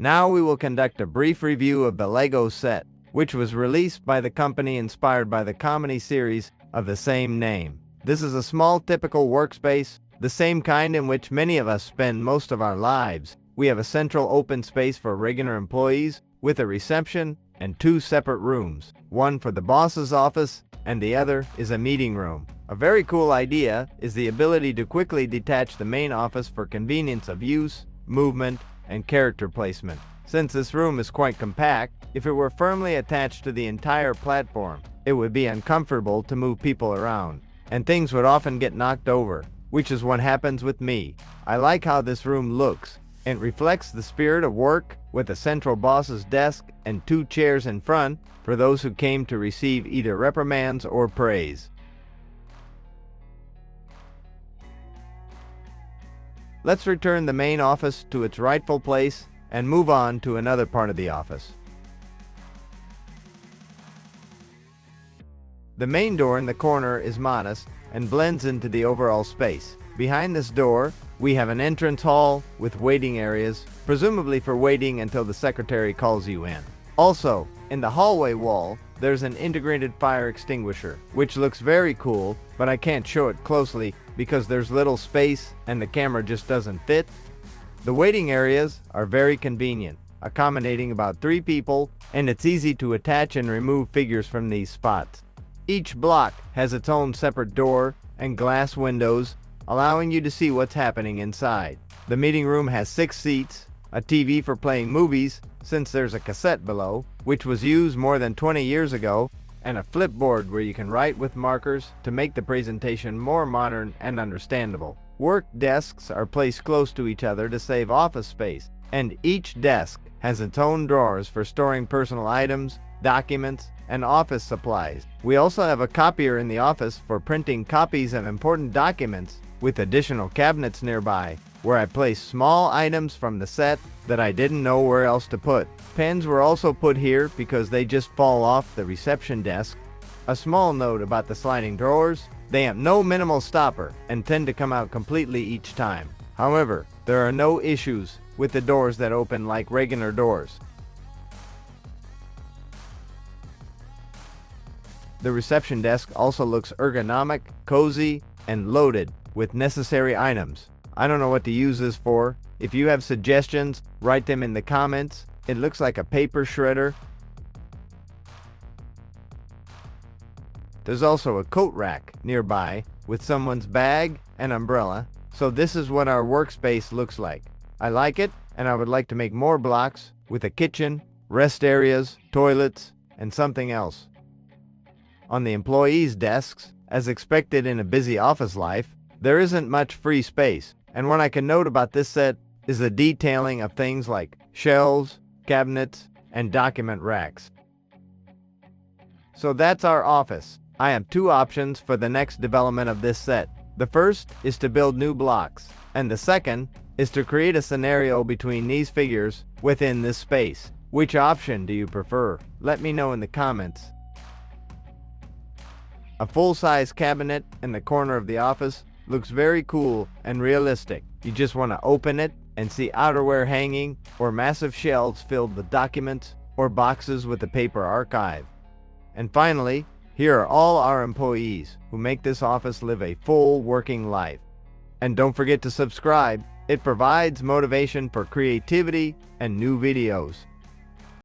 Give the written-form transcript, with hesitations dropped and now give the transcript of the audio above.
Now we will conduct a brief review of the LEGO set, which was released by the company inspired by the comedy series of the same name. This is a small typical workspace, the same kind in which many of us spend most of our lives. We have a central open space for regular employees, with a reception and 2 separate rooms, one for the boss's office and the other is a meeting room. A very cool idea is the ability to quickly detach the main office for convenience of use, movement, and character placement. Since this room is quite compact, if it were firmly attached to the entire platform, it would be uncomfortable to move people around, and things would often get knocked over, which is what happens with me. I like how this room looks. It reflects the spirit of work, with a central boss's desk and 2 chairs in front for those who came to receive either reprimands or praise. Let's return the main office to its rightful place and move on to another part of the office. The main door in the corner is modest and blends into the overall space. Behind this door, we have an entrance hall with waiting areas, presumably for waiting until the secretary calls you in. Also, in the hallway wall, there's an integrated fire extinguisher, which looks very cool, but I can't show it closely because there's little space and the camera just doesn't fit. The waiting areas are very convenient, accommodating about 3 people, and it's easy to attach and remove figures from these spots. Each block has its own separate door and glass windows, allowing you to see what's happening inside. The meeting room has 6 seats, a TV for playing movies, since there's a cassette below, which was used more than 20 years ago, and a flipboard where you can write with markers to make the presentation more modern and understandable. Work desks are placed close to each other to save office space, and each desk has its own drawers for storing personal items, documents, and office supplies. We also have a copier in the office for printing copies of important documents, with additional cabinets nearby, where I place small items from the set that I didn't know where else to put. Pens were also put here because they just fall off the reception desk. A small note about the sliding drawers: they have no minimal stopper and tend to come out completely each time. However, there are no issues with the doors that open like regular doors. The reception desk also looks ergonomic, cozy, and loaded with necessary items. I don't know what to use this for. If you have suggestions, write them in the comments. It looks like a paper shredder. There's also a coat rack nearby with someone's bag and umbrella. So this is what our workspace looks like. I like it, and I would like to make more blocks with a kitchen, rest areas, toilets, and something else. On the employees' desks, as expected in a busy office life, there isn't much free space, and what I can note about this set is the detailing of things like shelves, cabinets, and document racks. So that's our office. I have 2 options for the next development of this set. The first is to build new blocks, and the second is to create a scenario between these figures within this space. Which option do you prefer? Let me know in the comments. A full-size cabinet in the corner of the office looks very cool and realistic. You just want to open it and see outerwear hanging or massive shelves filled with documents or boxes with a paper archive. And finally, here are all our employees who make this office live a full working life. And don't forget to subscribe. It provides motivation for creativity and new videos.